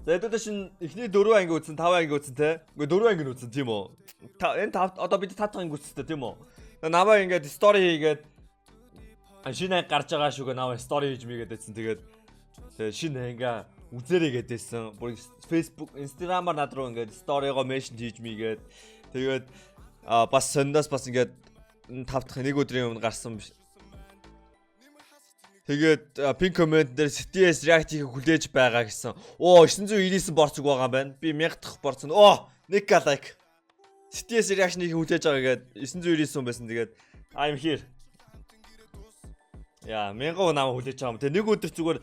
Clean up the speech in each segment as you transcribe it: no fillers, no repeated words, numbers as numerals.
За эдгээр шин эхний 4 анги үзсэн, 5 анги үзсэн те. Үгүй 4 анги үзсэн тийм үү? Энэ 5 одоо бид 5 дахь анги үзсэн тийм үү? Намаа ингээд стори хийгээд шинэ анги гарч байгаа шүүгээ намаа стори хийж мэйгээд байсан. Тэгээд шинэ анги үзэрэй гэдээсэн. Бүр Facebook, Instagram-аар над руу ингээд сторигоо меншн хийж мэйгээд тэгээд бас сондоос бас ингээд 5 дахь нэг өдрийн өмнө гарсан биш. Тэгээд пин коммент дээр CTS React хийх хүлээж байгаа гэсэн. Оо 999 борцог байгаа юм байна. Би 1000 дахь борцсон. Оо нэг лайк. CTS Reaction хийх хүлээж байгаа гээд 999 байсан. Тэгээд I'm here. Яа 1000 намаа хүлээж байгаа юм. Тэ нэг өдөр зүгээр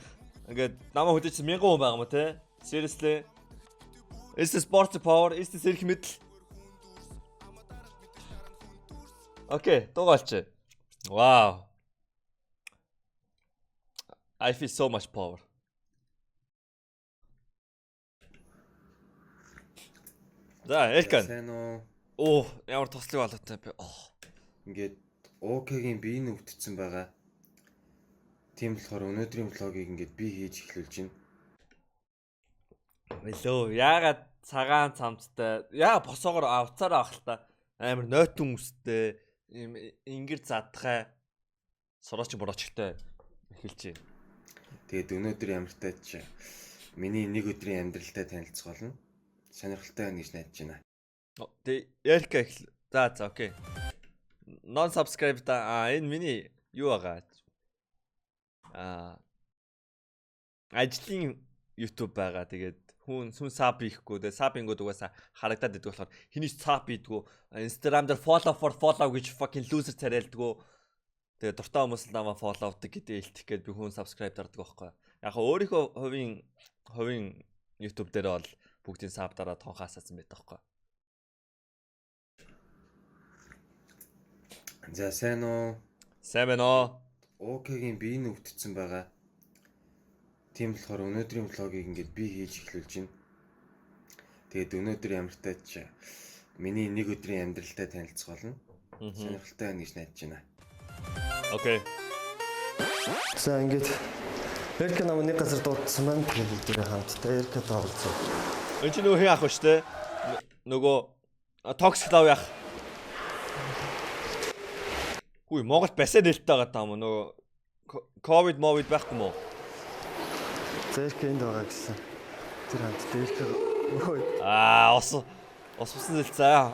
ингээд намаа хүлээжсэн 1000 хүн байгаа юм те. Seriously. Is the sport power? Is the self metal? Окей, дугаалч. Wow. I feel so much power. За, Элкан. Сайн уу? Оо, ямар тослог болоотой би. Ингээд ОК-гийн бие нүгдсэн байгаа. Тийм болохоор өнөөдрийн влогийг ингээд би хийж эхлүүлж байна. Хэлөө, яагаад цагаан цамцтай? Яа босоогоор авцаараа ах л та. Амар нойтон үстэй, ингэр задхай. Сорооч борочтой эхэлж байна. Тэгээд өнөөдөр ямартай ч миний нэг өдрийн амьдралтай танилцах болно. Сонирхолтой байна гэж найдаж байна. Тэ Элка эхэл. За окей. Non subscribe энэ миний юу байгаа? Ажлын YouTube байгаа. Тэгээд хүн саб хийхгүй. Тэгээд сабингууд угаасаа харагдаад идэх болохоор хэний саб хийдгүү. Instagram дээр follow гэж fucking loser царайлдгүү. Тэгээ дуртай хүмүүс л намайг фолловдаг гэдэг илтгэх гээд би хүн subscribe дардаг байхгүй. Яг хаа өөрийнхөө хувийн YouTube дээр бол бүгдийн sub дараа тонхаасаасан байдаг байхгүй. За сайн уу? Сайн байна уу? ОК-гийн бие нүгдсэн байгаа. Тийм болохоор өнөөдрийн влогийг ингээд би хийж эхлүүлж байна. Тэгээд өнөөдөр ямартай ч миний нэг өдрийн амьдралтай танилцах болно. Сонирхолтой байна гэж найдаж байна. Окей. За ингээд Эрка нам нэг газар дуудсан байна. Тэгээд бүгдээ хамтдаа Эрка тоглосон. Энд чинь нөгөө хин ах ба штэ. Нөгөө токсик лав яах. Хүй Монгол басаа нээлттэй байгаа даа мó нөгөө ковид байхгүй мó. За Эрка энд байгаа гэсэн. Тэр хамтдаа Эрка усан зэл заа.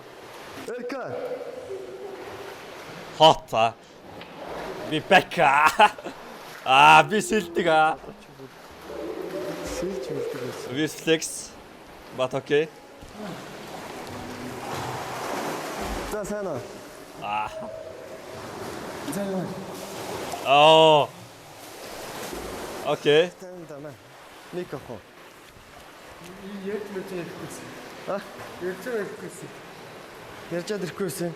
Эрка Хота. Би бэка. Би сэлдэг сэлж үлдэг гэсэн. Ви flex. But okay. За сайн уу? Oh. Окей. Тандана. Микрофон. Ярьж ирэхгүйсэн. Ярьжаад ирэхгүйсэн.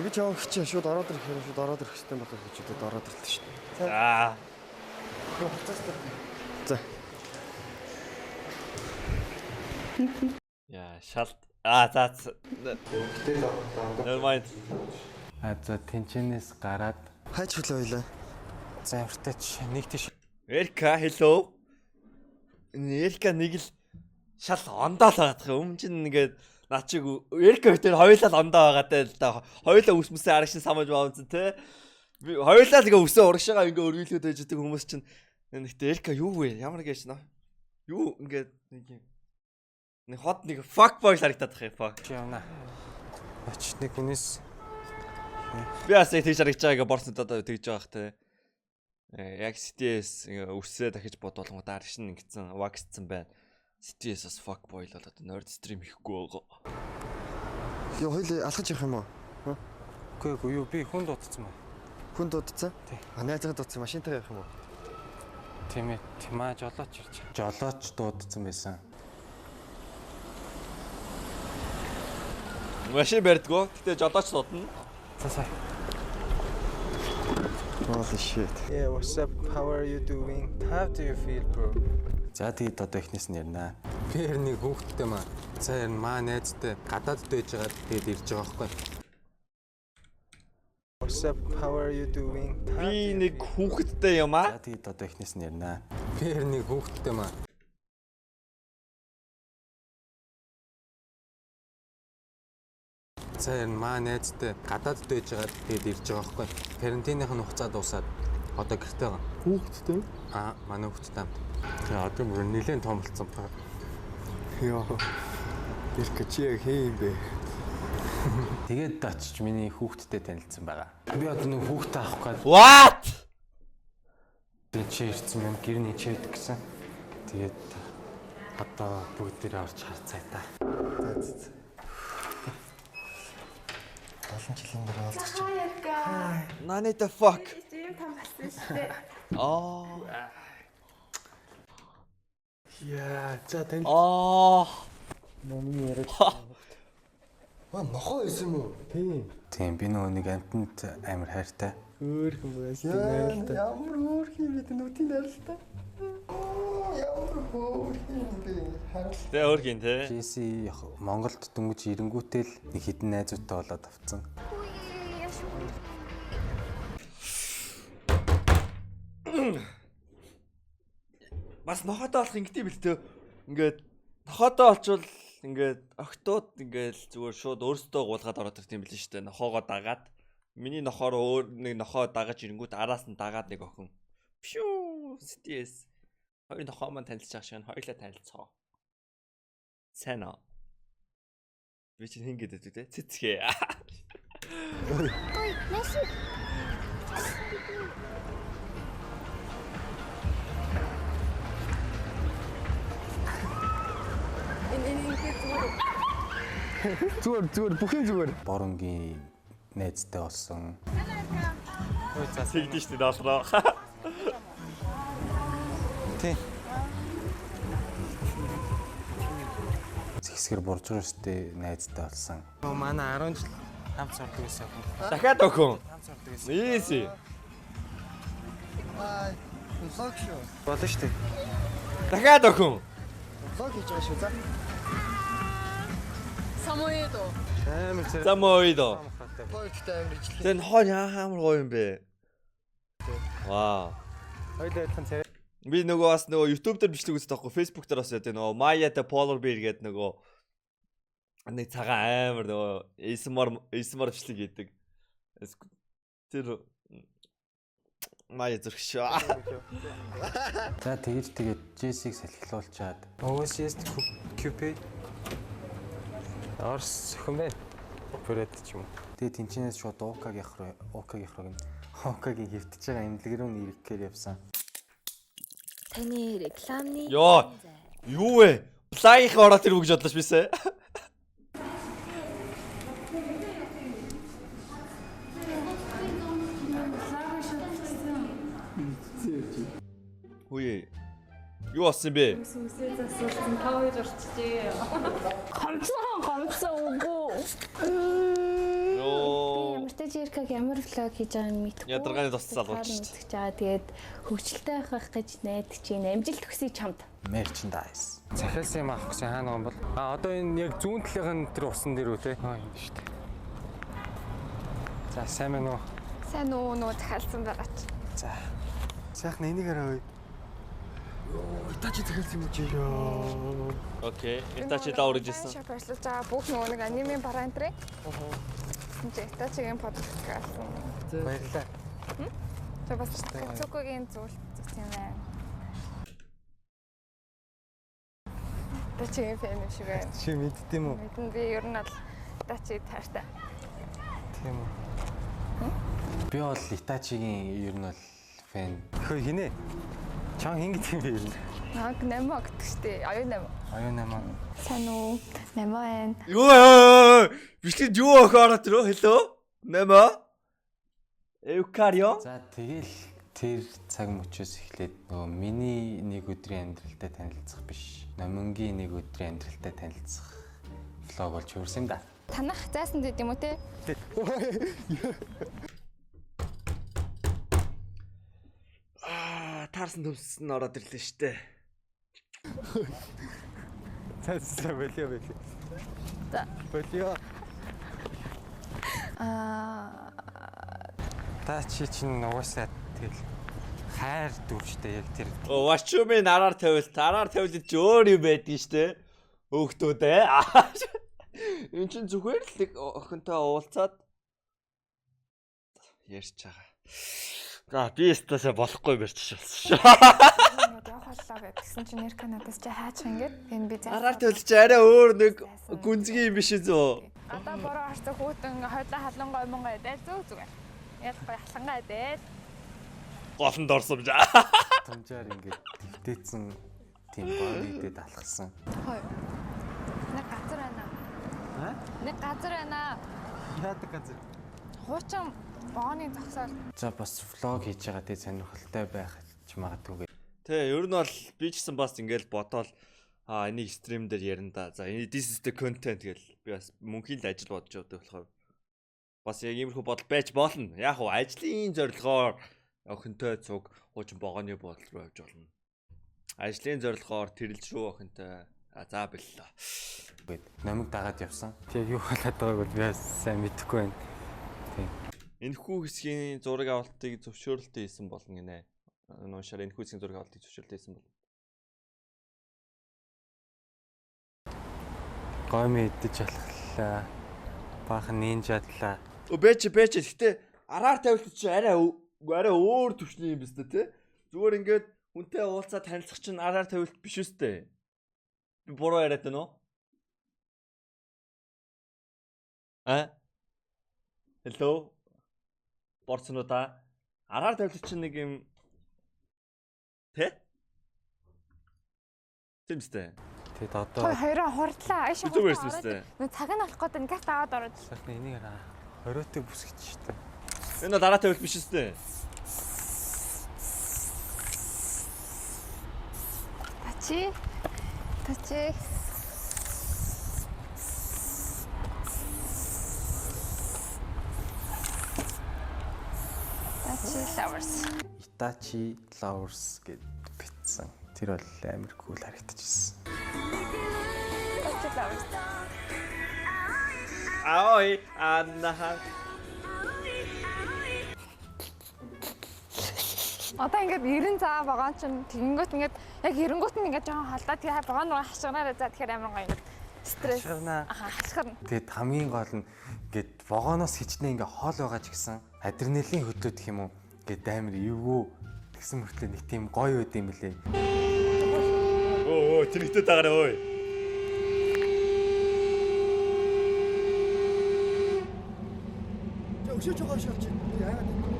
Би ч явах чи шууд ороод ирэх юм шууд ороод ирэх хэрэгтэй болох гэж удаад ороод ирлээ шүү дээ. За. Яа, шалт. За. Never mind. За тэнчэнээс гараад Хайч хүлээ ойлаа. за ямартай ч нэг тийш Элка, hello. Элка нэг л шал ондоо л байгаа юм. Чинь ингээд наа чиг Элка гэдэг хоёулаа ондоо байгаатай л да. Хоёулаа үсмэсээ арагшин самаж баавцсан те. Би хоёулаа л ингээ өсөө урагшаага ингээ өргөлөөд байж байгаа хүмүүс чинь нэгтэй Элка юу вэ? Ямар гэж нөө? Юу ингээд нэг хот нэг fuck boy харагдаад байгаа юм fuck. чи явна. Оч нэг хүнээс Би бас тэгж харагдаж байгааг борцод одоо тэгж байгаа хэ те. Яг CTS ингээ өссөө дахиж бодволгоо даршин ингэсэн ваксцсан байна. CTS бас fuck boy л одоо nerd stream хийхгүй байгаа. Юу хоёул алхаж явах юм уу? үгүй юу би хүн дуудсан байна. Хүн дуудсан? Тий. Найзгаа дуудсан машинтайгаа явах юм уу? Тийм ээ тимаа жолооч ирж. Жолооч дуудсан байсан. Машин барьдгоо. Гэтэ жолооч дуудана. За. Holy shit. Yeah, what's up? How are you doing? How do you feel, bro? За тэгээд одоо эхнээс нь ярина. Би нэг хүүхэдтэй маа. За ярина маа найзтай гадаадд байж байгаа тэгээд ирж байгаа байхгүй. What's up? How are you doing? Би нэг хүүхэдтэй юм аа. За тэгээд одоо эхнээс нь ярина. Би нэг хүүхэдтэй маа. цаар нь маа найзтай гадаадд байж байгаа тэгээд ирж байгаа байхгүй. Карантиных нь хугацаа дуусаад одоо гэртээ байгаа. Хүүхдтэй. Манай хүүхдтэй. Тэгээ одоо бүр нэлээд том болсон байна. Яа. Ирэх чи яг хээ юм бэ? Тэгээд очиж миний хүүхдтэй танилцсан байгаа. Би одоо нэг хүүхдээ авах гээд What? би чи ирсэн юм гэрний чивэд гэсэн. Тэгээд одоо бүгдээрээ орж харцаа та. 70 жилийн дараа олдчих. Nani the fuck? Ийм том болсон шүү дээ. Яа, за тань. Номын яриад. Нохоо байсан юм уу? Тийм би нөгөө нэг амтнд амар хайртай. Хөөрхөн байсан юм да. Ямар хөөрхөн бэ нүдийн найралтай. Ямар хөөрхөн бэ? Тэ өөрхийн те. Джесси Монголд дөнгөж ирэнгүүтэл нэг хідэн найзуудтай болоод авцсан. Бас нохотоо болох ингэдэм бил тээ. Ингээд нохотоо олчвол ингээд октод ингээд зүгээр шууд өөрсдөө гуулгаад ороод ирт юм бил шүү дээ. Нохоогоо дагаад. Миний нохоор өөр нэг нохоо дагаж ирэнгүүт араас нь дагаад нэг охин. Пшүү стэс. Хоёр нохоо маань танилцж байгаа шиг хоёулаа танилцгаа. Сайн аа. Би чинь хин гэдэг үү те? Цэцгээ. Ой, нэши. Зүгээр бүх юм зүгээр. Боронгийн найзтай болсон. Сэгдэж штэ даалраа. Тий. Зэгсгэр бурж байгаа штэ найзтай болсон. Манай 10 жил хамт сурдаг байсан хүн. Дахиад охин. Хамт сурдаг байсан. Easy. Лог шүү. Болно шүү дээ. Дахиад охин. Лог хийж байгаа шүү. За. Самоэдо. Амар зэрэг. Замоидо. Логтэй амар ижлээ. Тэн хоо ямар гоё юм бэ? Вау. Хоёул адилхан царай. Би нөгөө бас нөгөө YouTube дээр бичлэг үздэг байхгүй Facebook дээр бас яа нөгөө Maya the Polar Bear гэдэг нөгөө нэг цагаан амар нөгөө ASMR бичлэг хийдэг. Тэр Maya зүрх шүү. За тэгээд Джессиг салхилуулчаад OSS Cupid. Орс өхөн бэ. Бүрээд ч юм уу. тэгээд тэнчнээс шууд Окагийн хөвтөж байгаа имлэг рүү ирэхээр явсан. Таны рекламны Йоо. Юу вэ? Плагийнх ороод ирв гэж бодлооч бисээ. Хөөе. Юу болсон бэ? Сүнсээ засуулсан та хоёр орчжээ. гомцсон үгүй. Йоо. Ямар ч жиркаг ямар влог хийж байгааг нь мэдэхгүй. Ядаргааны тус залгуулж Мэдчихэж шít. байгаа. Тэгээд хөвгчлөлтэй байх гэж найдаж чинь амжилт хүсье чамд. Merchandise. Захиалсан юм авах гэсэн хаана юм бол. Одоо энэ яг зүүн талын тэр усан дээр үү те. Юм шүү дээ. За сайн мэн үү. Сайн нөө захиалсан байгаа ч. За. Сайхан энийг хараа. Итачи захиалсан юм чи ёо. Окей. Итачи даурж ирсэн. Шоп ажиллаж байгаа бүх нөгөө нэг аниме параметрыг. Итачигийн подкаст гэсэн. Баярлалаа. Тэр бас цукогийн зүйл зүгт юм байна. Итачигийн фэн юм шиг байна. Чи мэддэм үү? Мэдэн би ер нь бол Итачи таартай. Тийм үү. Би бол Итачигийн ер нь бол фэн. Хөөе хинэ. Чам хин гэдэг юм бэ ер нь. Наг 8 гэдэг штэ. Аюу 8. Аюу намаа. Сайн уу? 8 байна. Юу? Бичлэг юу ороод ирөө? Hello? Нэмэ? Эвкарио? За тэгэл тэр цаг мөчөөс эхлээд нөгөө миний нэг өдрийн амьдралтай танилцах биш. Номингийн нэг өдрийн амьдралтай танилцах влог болж хөрсөн да. Танах зайсан гэдэг юм уу те? Таарсан төмс нь ороод ирлээ штэ. Цаасаа болио. За. Болио. Та чи чинь угаасаа тэгэл хайр дүржтэй яг тэр. Вачумын араар тавил чи өөр юм байдгийн штэ. Хөөхтүүд ээ. Энд чинь зүгээр л охинтой уулзаад ярьж байгаа. За би стасаа болохгүй барьж шээ. Ингээд явах боллоо гэдгсэн чинь нэр Канадаас чи хаачих ингээд энэ би заа. Араар төлч арай өөр нэг гүнзгий юм биш үү? Одоо бороо харцаа хүүтэн хойлоо халангой монгой дээр зүгээр. Ялахгүй халангай дээр. Голонд орсон юм. Томжаар ингээд твтээсэн тийм боодидэд алхсан. Хой. Нэг газар байна. Нэг газар байна. Яадаг газар. Хуучин бооны зогсоол. За бас влог хийж байгаа тий сонирхолтой байх ч магадгүй. Тэ ер нь бол би ч гэсэн бас ингээл бодоол энийг стрим дээр ярина да. За энэ this is the content гэл би бас мөнхийн л ажил бодож байгаа болохоор бас яг иймэрхүү бодол байж болно. Яг уу ажлын зорилгоор охинтой цуг хуучин богооны бодол руу явж болно. Ажлын зорилгоор тэрэлж рүү охинтой за бэллээ. Гэт намайг дагаад явсан. Яг юу болоод байгааг бол би сайн мэдэхгүй байна. Энэхүү хэсгийн зураг авалтыг зөвшөөрөлтөө хийсэн болно гинэ. Нуушаар энэхүү хэсгийн зураг авалтыг зөвшөөрөлтөө хийсэн бол. Гомь идэж алхлаа. Баахан нинжадлаа. Бэж гэхдээ араар тавилт чи арай өөр төвчний юм биш үү те? Зүгээр ингээд хүнтэй уулзаа танилцах чинь араар тавилт биш үстэй. Би буруу яриад байна уу? Hello. Борцнуудаа араар тавилт чинь нэг юм тэ? Тэмстэй. Тэгэд одоо Хоёроо хурдлаа. Айш Зүгээр юм үстэй. Нэг цаг нь болох гэдэг ингээд аваад ороод. сайхан энийг хараа. Хориотой бүсгэж штэ. Энэ бол араар тавилт биш үстэй. Тачи. Flowers. Itachi Flowers гэд битсэн. Тэр бол амар кул харагдчихсэн. Flowers. Ой, аннаха. Одоо ингээд 90 цаа вагон чинь тэгэнгүүт ингээд яг эренгүүт нь ингээд жоохон халдаа тэгээ вагон руу хашгираараа за тэгэхээр амар гоё ингээд стресс. Хашгирна. Тэгээд хамгийн гол нь ингээд вагоноос хичнээн ингээ хоол байгаа ч гэсэн адреналин хөдлөд гэх юм уу ингээд амар эвгүй тэгсэн мөртлөө нэг тийм гоё байд юм билээ. Оо, тэрэгтэй дагаараа ой. Өшөөж байгаа шалч. Яагаад вэ?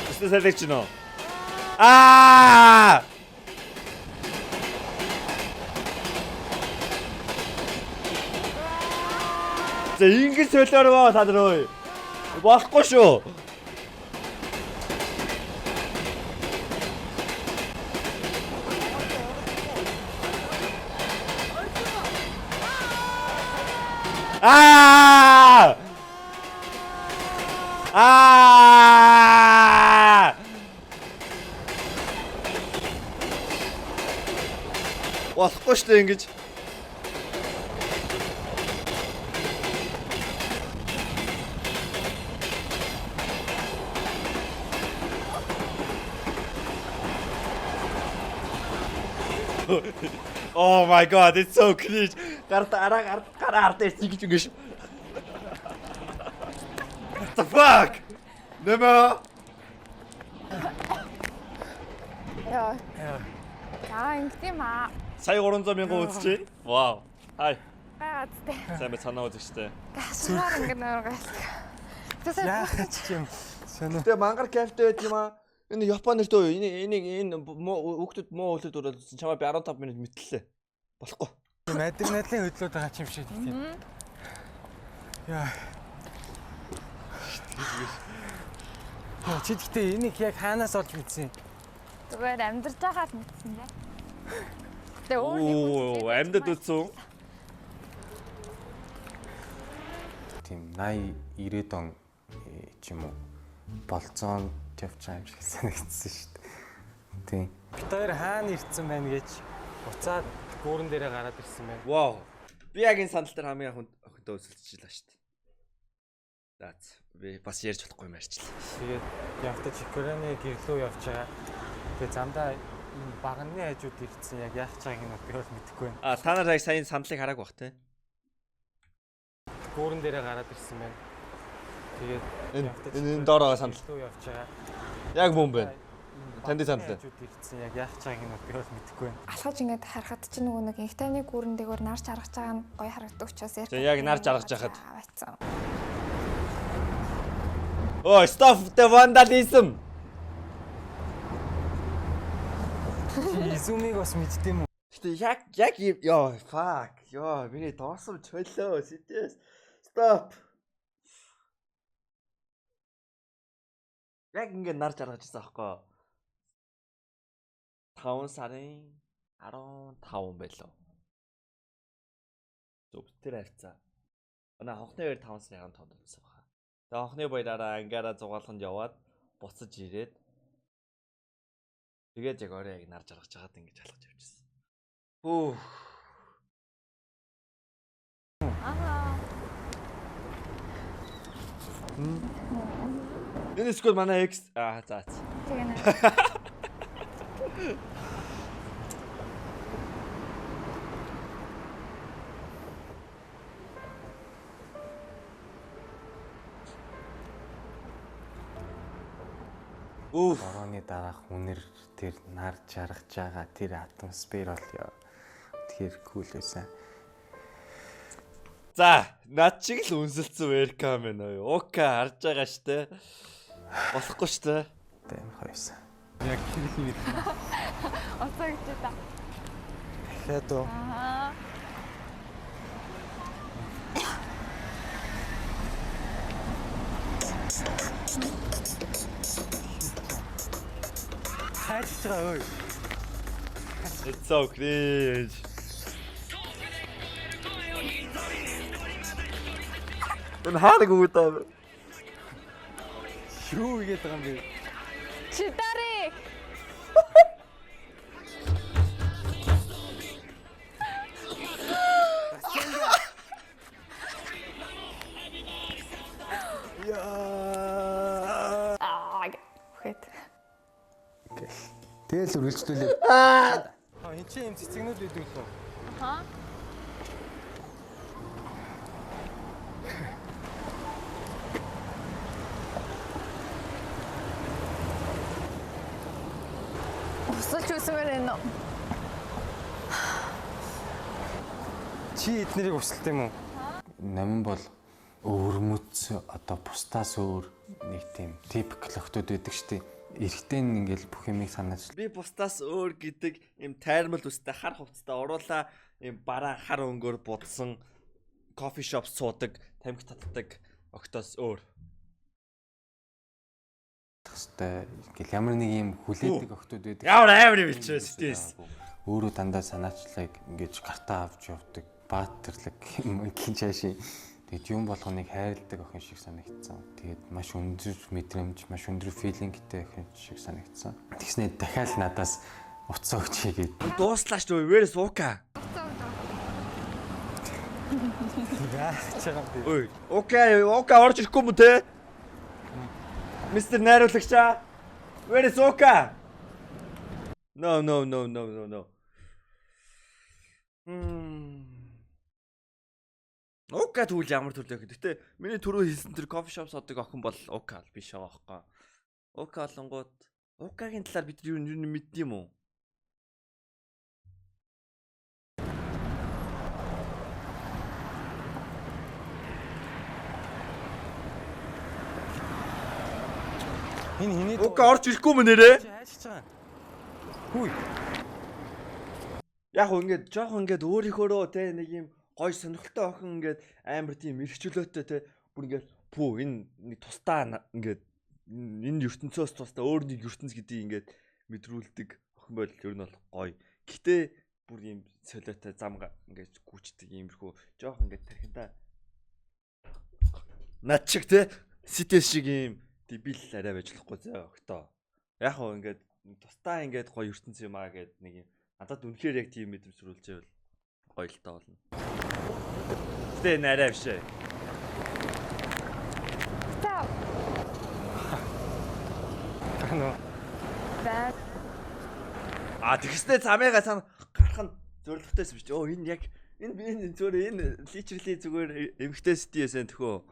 Questo sei vicino. За ингэж солиороо та нар ơi. Болохгүй шүү. Болохгүй шүү ингэж. Oh my god, it's so cringe. Гараа ардээс ингэж ингэж. What the fuck? Нэмэ. Яа. Ингэдэм аа. Сая 300,000 үзчихээн. Вау. Хай. Гайхалтай. Сайн бай санаа үзэгчтэй. Гасгаар ингэ нөр гайхалтай. яах ч юм сонио. Тэгээ мангар кайфтай байт юм аа. Энэ Японд нэртөө энэ хүүхдүүд муу хөлөд уралсан чамаа би 15 минут мэтлээ. Болохгүй. Тийм адреналин хөдлөд байгаа ч юм шиг тийм. Яа. Чи гэхдээ энийг яг хаанаас олж мэдсэн? Зүгээр амьдарч байгаа л мэдсэн дээ. Тэгээ өөр Оо, амьдад үтсэн. Тийм 80 90 он ч юм уу болцоон явж байгаа юм шиг санагдсан шүү дээ. Тийм. Бид хоёр хаана ирсэн байна гэж уцаад гүүрэн дээрээ гараад ирсэн байна. Вау. Би яг энэ сандал дээр хамгийн охинтой өсөлтчихлээ шүү дээ. За би бас ярьж болохгүй юм ярьчлаа. Тэгээд явтаж Коreаны гэрлөө явж байгаа. Тэгээд замдаа энэ багны хажууд ирсэн яг яах чагааг нь би бол мэдэхгүй байна. А та нар яг сайн сандлыг хараагүй бах те. Гүүрэн дээрээ гараад ирсэн байна. Тэгээд Энэ доор байгаа сандал. гэрлөө явж байгаа. Яг бүүн байна. Танд сандал. Хажууд ирсэн яг яах чагааг нь би бол мэдэхгүй байна. Алхаж ингээд харахад чи нөгөө нэг инхтайны гүүрэн дээгүүр нарч харгаж байгаа нь гоё харагддаг учраас Яг нарж харгаж байхад. аваацсан. Oh, stop the vandalism. Изумиг бас мэддэм үү? Гэтэ яг ёо fuck. Ёо, миний доосон чөлөө сэтээс. Stop. Яг ингэ нарж аргаж ирсэн аахгүй. 5 сарын 15 байлоо. Зөв тэр авцаа. Манай хонхны хоёр 5 сарын 15-нд байсан баха. Тэгээ хонхны баяраараа ангаараа зугаалганд яваад буцаж ирээд тэгээд яг орой яг нарж аргаж байгаад ингэж алхаж явчихсан. Хөө. Аа. Энэ скул манай X за. Тэгээ нэ. Борооны дараах үнэр тэр нар жаргаж байгаа тэр атмосфер бол яа. Тэгэхээр кул байсан. За, над чиг л үнсэлцэн welcome байна уу? Ока харж байгаа штэ. Болохгүй штэ. Тэм хойсон. Яг хэрэг Оцоо гэж та. Дахиад уу. Аа. хайж байгаа ой. It's so cringe. Энэ хаадаг үү таа. Юу игээд байгаа юм бэ? Чидари. Хэт. Тэгэл үргэлжлүүлээ. Энд чинь юм цэцэгнүүд үйдэг лөө. Аха. Усалж үсмээр энэ. Чи эднэрийг усталт юм уу? Намин бол өвөрмөц одоо бусдаас өөр нэг тийм типикл охтууд байдаг штеп. Эрэгтэй нь ингээл бүх юмыг санаж. Би бусдаас өөр гэдэг юм тайрмал үстэй хар хувцастай оруулаа юм бараа хар өнгөөр будсан кофе шоп суудаг, тамхи татдаг октоос өөр. Хэвээ ингээл ямар нэг юм хүлээдэг охтууд байдаг. Ямар амар юм билчээ сэтээс. Өөрөө дандаа санаачлаг ингэж гартаа авч явдаг. Баатарлаг юм кинчааши. Тэгээд юм болгоныг хайрладаг охин шиг санагдсан. Тэгээд маш өндөр мэдрэмж, маш өндөр филингтэй охин шиг санагдсан. Тэгснээр дахиад надаас уцаа өгч хийгээд. Дууслаач нөө вэрс ука. Яах чам бэ? Ой, окей, ока орж ирэхгүй мө те? Мистер найруулагчаа. Вэрс ука. No. Ока түүл ямар төлөө гэх. Гэтэ миний түрүү хэлсэн тэр кофе шоп суудаг охин бол ока биш байгаа байхгүй. Ока олонгууд окагийн талаар бид юу мэддэг юм уу? Энэ хинээ Ока орж ирэхгүй мө нэрээ? хайж байгаа. Хүй. Яг ингээд жоохон ингээд өөрийнхөөрөө те нэг юм гой сонирхолтой охин ингээд амар тийм эрхчлөөтэй те бүр ингээд пүү энэ нэг тусдаа ингээд энэ ертөнцөөс тусдаа өөр нэг ертөнц гэдгийг ингээд мэдрүүлдэг охин байл ер нь бол гоё. Гэтэ бүр юм солиотой зам ингээд гүйчдэг иймэрхүү жоохон ингээд тархинда над чиг те ситэс шиг юм дебил арай байж болохгүй зөө октоо. Яг хөө ингээд тусдаа ингээд гоё ертөнц юм аа гэд нэг юм надад үнэхээр яг тийм мэдрэмж төрүүлжээвэл гоё л таа болно. Тэ нарай бишээ. А тэгснэ замыгаа цаана гарах нь зоригтойсэн биш. Оо энэ яг энэ зүгээр энэ личерли зүгээр эмхтэй сэтийсэн төхөө.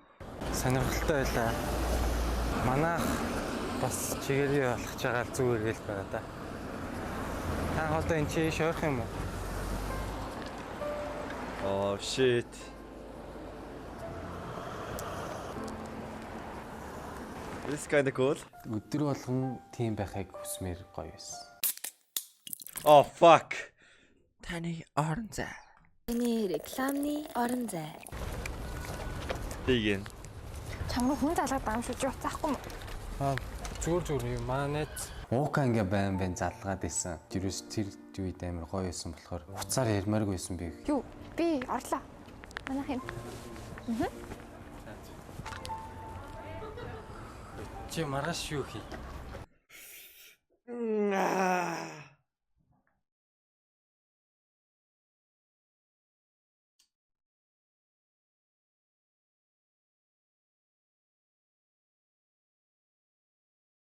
Сонирхолтой байлаа. Манайх бас чигээрээ болох чагаал зүгээр гээл байгаа да. Та одоо энэ чи шорох юм уу? Oh shit. This kind of cool. Өдөр болгон тийм байхыг хүсмээр гоё байсан. Oh fuck. Таны орон зай. Таны рекламны орон зай. Igen. Чамруу хүн залгаад байгаа юм шүү. Уцаахгүй юм. Аа зүгээр юм. Манай найз Уука ингээ байн залгаад байсан. Тэрс тэр үед амар гоё байсан болохоор хуцаар ярмааргүй байсан би. Юу? Би орлоо. Манайх юм. чи маргааш юу хий?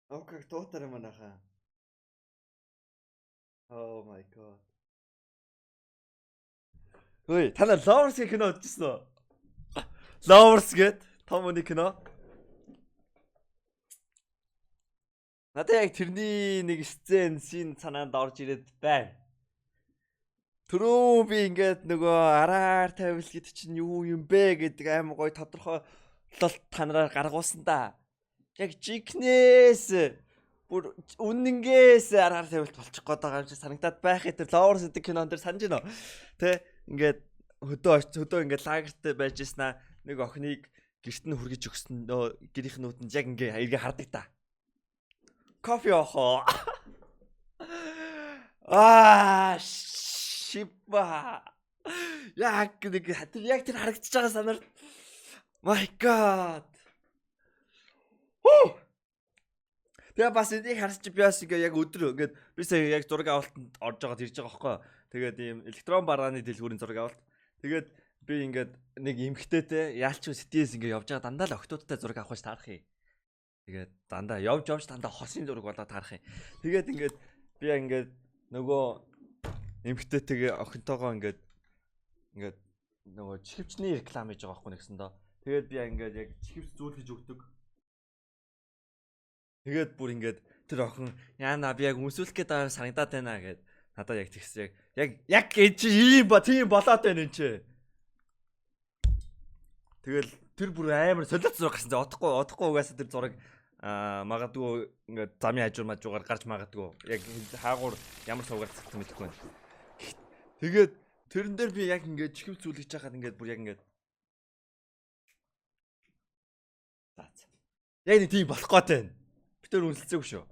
Окей, тоотар юм анаха. Oh my god. Ой, та нар Lovers-ийн кино үзчихсэн үү? Lovers гээд том үний кино. Надад яг тэрний нэг сцен шин санаанд орж ирээд байна. Түрүү би ингээд нөгөө араар тавил гэдэг чинь юу юм бэ гэдэг аим гоё тодорхойлолт та нараар гаргуулсан да. Яг жигнэс бүр үнэнгээс араар тавилт болчих гээд байгаа юм шиг санагдаад байх хэвээр Lovers гэдэг кинон дээр санаж байна. Тэ ингээд хөдөө ингээд лагерт байж ирсэн нэг охиныг гэрт нь хүргэж өгсөн гэрийнх нь нүдэнд яг ингээ эргээ хардаг та. Кофе охоо. Шипа. Яг тэр харагдаж байгаа санаар. My god. Тэгээ бас энийг харж би бас ингээ яг өдөр ингээд би сая яг зураг авалтанд орж байгаад ирж байгаа байхгүй. Тэгээд ийм электрон барааны дэлгүүрийн зураг авалт. Тэгээд би ингээд нэг эмхтэйтэй яалч сэтээс ингээ явж байгаа дандаа л октоодтай зураг авах гэж таарах юм. Тэгээд дандаа явж дандаа хосын зураг болоод таарах юм. Тэгээд ингээд би ингээд нөгөө эмхтэйтэйгээ охинтойгоо ингээд нөгөө чихвчний реклам хийж байгаа байхгүй нэгсэндээ. Тэгээд би ингээд яг чихвч зүүлгэж өгдөг. Тэгээд бүр ингээд тэр охин яана би яг өмсүүлэх гээд санагдаад байна гэд надад яг тэгс яг чи ийм тийм болоод байна энэ чи. Тэгэл тэр бүр амар солиоц зураг гарсан. Одохгүй угаасаа тэр зураг магадгүй ингээд замын хажуугаар гарч магадгүй. Яг хаагуур ямар суугаар цэгт мэдэхгүй байна. Тэгээд тэрэн дээр би яг ингээд чихвч зүүлгэж байхад ингээд бүр яг ингээд яг нэг тийм болох гээд байна. Тэр үнэлцээгүй шүү.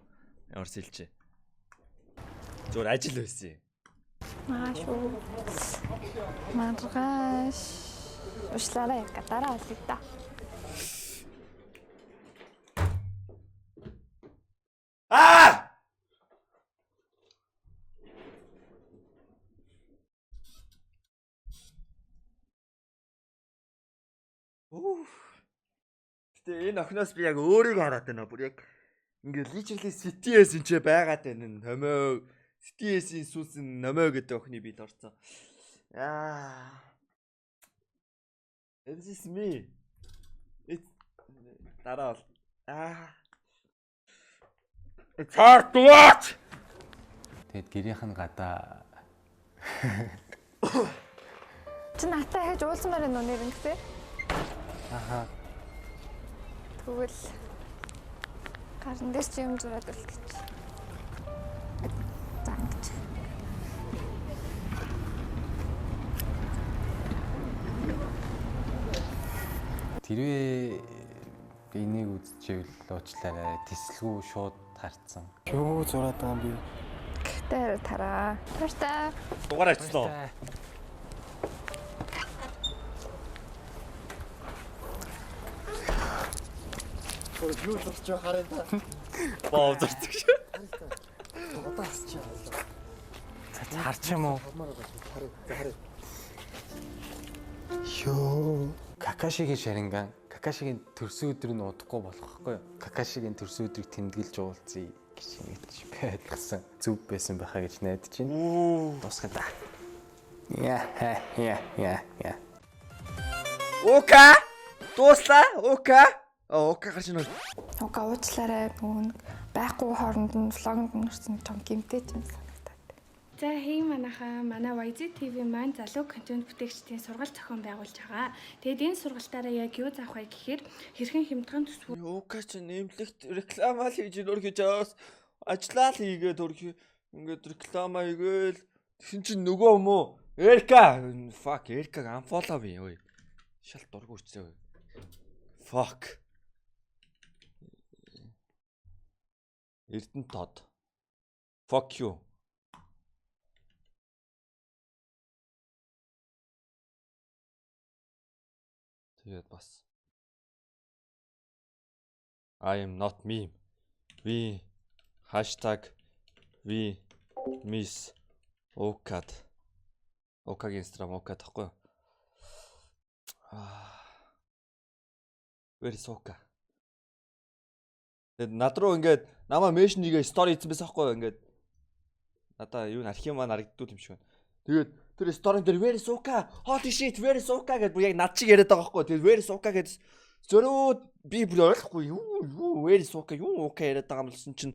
Ямар сэлчээ. Зүгээр ажил байсан. Маргааш. Ушлаараа яг дараа олъё да. Гэтэ энэ охиноос би яг өөрийгөө хараад байна. Бүр яг ингээд личерли CTS энэ ч байгаад байна. Номоо CTS-ийн сүүсэн номоо гэдэг охины бид орсон. This is me. Дараа бол. It's hard to watch. Тэгэд гэрийнх нь гадаа Чи натаа хийж уулзмаар энэ нэр ингэтэй. Аха. Тэгвэл гарын дээр чи юм зураад л гэж. Зангч. тэрвээ энийг үзчихвэл уучлаарай. Тэсэлгүй шууд харцсан. Юу зураад байгаа юм бэ? Тэр тараа. Тартай. Дугаар авчихлоо. Юу л ч хараа та. Боо зурдаг шүү. Удаас чи. Харч юм уу? Ёо. Какашигийн шаринган, Какашигийн төрсөн өдөр нь удахгүй болох байхгүй юу? Какашигийн төрсөн өдрийг тэмдэглэж уулзъя. гэж ингэж би ойлгосон. Зүв байсан байхаа гэж найдаж байна. Дуусгая да. Яа. Ока. Дуслаа. Ока. Ока гарч ирнэ. Уга уучлаарай нөгөө байхгүй хооронд нь влогонд нэрсэн том гимтэй юм санагдаад. За хей манайхаа манай YZ TV маань залуу контент бүтээгчдийн сургалт зохион байгуулж байгаа. Тэгээд энэ сургалтаараа яг юу заах вэ гэхээр хэрхэн хямдхан төсвөр Ока ч нэмлэгт рекламаа л хийж өргөж аваас ажиллаа л хийгээд ингээд реклама хийгээл тэгсэн чинь нөгөө юм уу? Эрка. Fuck, Эркаг unfollow бий ой. Шал дург үрцээ. Fuck. Эрдэнэ тод. Fuck you. Тэгээд бас I am not meme. We #we miss Okad. Окагийн Instagram Okad тахгүй юу? Where is Oka? Тэгээд над руу ингээд намаа меншн нэгэ стори хийсэн байсан байхгүй юу? Ингээд надаа юу н архив маань харагддгүй юм шиг байна. Тэгээд тэр сторин дээр where is Oka? Holy shit, where is Oka гэдэг бүр яг над чиг яриад байгаа байхгүй юу? Тэгээд where is Oka гэдэг зөрөө би бүр ойлгохгүй юу where is Oka юу Oka яриад байгаа юм болсон чинь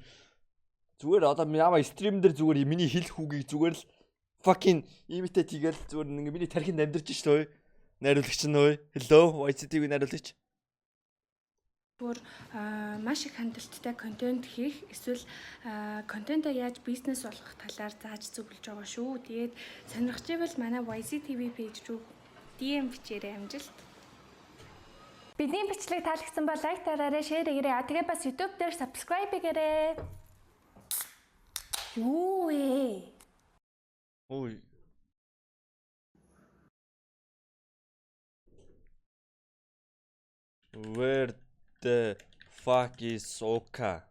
зүгээр одоо намаа стрим дээр зүгээр миний хэлэх үгийг зүгээр л fucking imitate хийгээл зүгээр ингээ миний тархинд амьдарч шүү дээ. Найруулагч нь ой. Hello, YCTV найруулагч. бүр маш их хандлттай контент хийх эсвэл контентоо яаж бизнес болгох талаар зааж зөвлөж байгаа шүү. Тэгээд сонирхож байвал манай YZ TV пэйж рүү DM бичээрэй амжилт. Бидний бичлэг таалагдсан бол лайк дараарай, шеэр хийгээрэй. Тэгээ бас YouTube дээр subscribe хийгээрэй. Юу вэ? Ой. Where the fuck is Oka?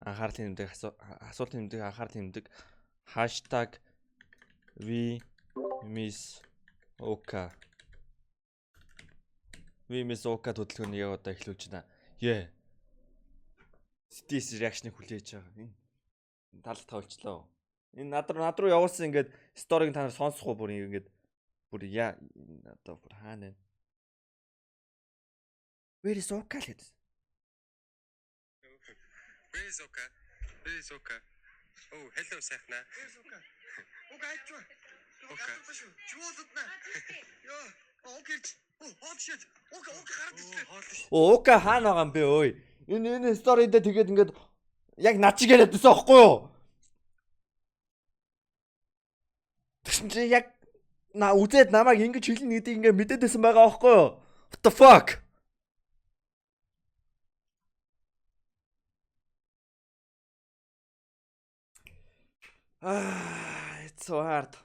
Анхаарлын нэмдэг асуултын нэмдэг анхаарлын нэмдэг #we miss Oka. We miss Oka хөдөлгөөнийг яг одоо эхлүүлж байна. Yeah. Cities reaction-ыг хүлээж байгаа. Энэ талд тавьчлаа. Энэ над руу явуулсан ингээд сториг та нар сонсох уу бүр ингээд бүр яа одоо бүр хаана вэ? Where is Oka л гэдэг. Where is Oka? Where is Oka? Oh, hello сайхна. Where is Oka? Oka ачва. Oka. Чуулдна. Яа, Окерч. Oh, hot shit. Oka гараад ирлээ. Oka хаана байгаа юм бэ ой? Энэ стори дээр тэгээд ингээд яг над чиг яриад байсан аахгүй юу? Тэгсэн чи яг үзээд намайг ингэж хэлнэ гэдгийг ингээд мэдээд байсан байгаа аахгүй юу? What the fuck? It's so hard.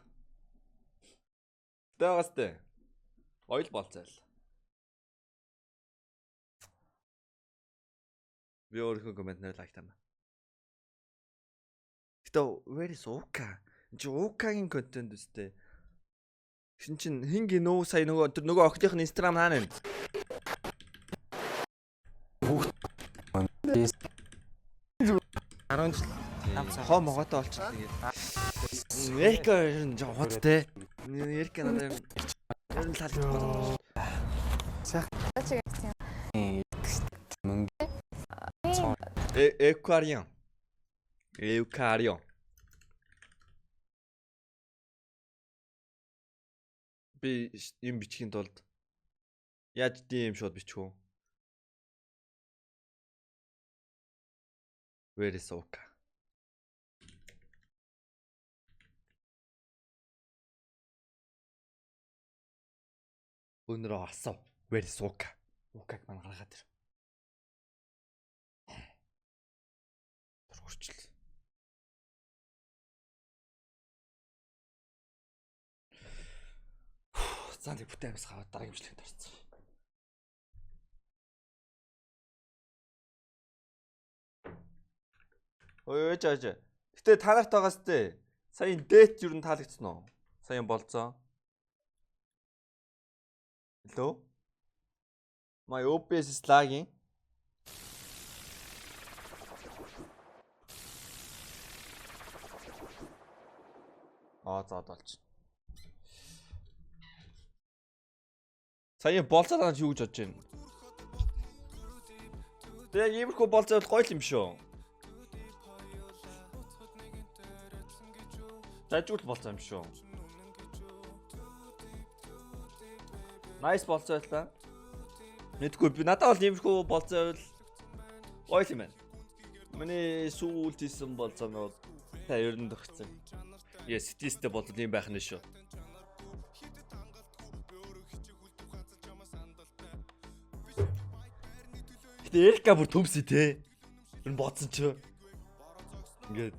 Тэгээстэй. Ойл болцоол. Би өөрийнхөө комент нэр лайк тана. Гэтэ where is Oka? Чи Oka-гийн контент үстэй. Гин чин хин гинөө сая нөгөө охтын Instagram хаана вэ? Хоо моготой олчихлаа тэгээд. Эрка ер нь жоо хоттой. Эрка надад ер нь талбай. Экварион. Би юм бичихийн тулд яаж тийм шууд бичих вэ? Where is Oka? Өнөрөө асуу. Where is Oka? Okаг маань гаргаад ир. Тургуурчл. За нэг бүтээмс хаваад дараагийн бичлэгэнд орсон. Ой жааж. Гэтэ та нарт байгаас тээ. Саяын дэйт юу н таалагдсан уу? Саяын болцоо. Hello? My OBS is lagging. За болж. Сая болцоод юу гэж бодож байна? Тэгээ иймэрхүү болцоо бол гоё юм шүү. Зажигл болцоо юм шүү. Nice болцоо байлаа. Мэдгүй би надад бол иймэрхүү болцоо бол гоё юм байна. Миний сүүлд исэн болцоонууд та ер нь төгссөн. Yes, стилтэй болоод юм байх нь шүү. Гэтэ Эрика бүр төмсөй те. Энэ бодсон ч. Ингээд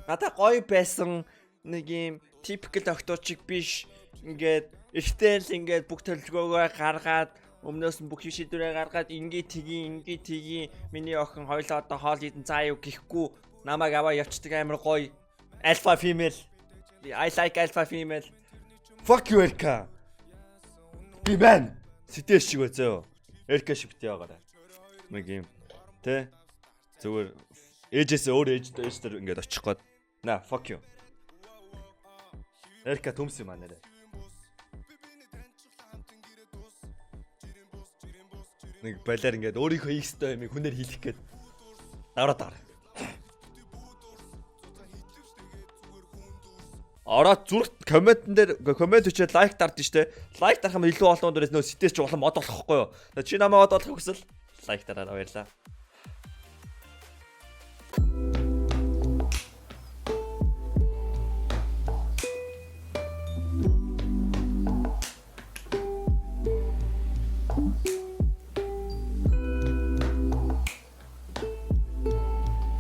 надад гоё байсан нэг юм typical октоочиг биш. Ингээд эртэл ингээд бүх төлөвлөгөөгөө гаргаад өмнөөс нь бүх шийдвэрээ гаргаад ингээд тгий миний охин хоёлоо одоо хоол идэн цаа юу гэхгүй намайг аваа явцдаг амар гоё alpha female. I like alpha female. Fuck you Эрика. Би бэн. Сэтгэл шиг байцаа. Эрика шиг битээ байгаарай. Нэг юм тэ зүгээр ээжээс өөр ээжтэй ингээд очих гээд на fuck you. Эрика төмс юм аа нэрэ. Нэг балиар ингээд өөрийнхөө хийх ёстой юмыг хүнээр хийх гээд давраад. Ороод зүрх комментэн дээр коммент өчөөд лайк дардсан штэ. Лайк дарах юм илүү олон дээрээс нөө сэтэж улам мод болохгүй юу. Чи намайг мод болох хүсвэл лайк дараарай баярлаа.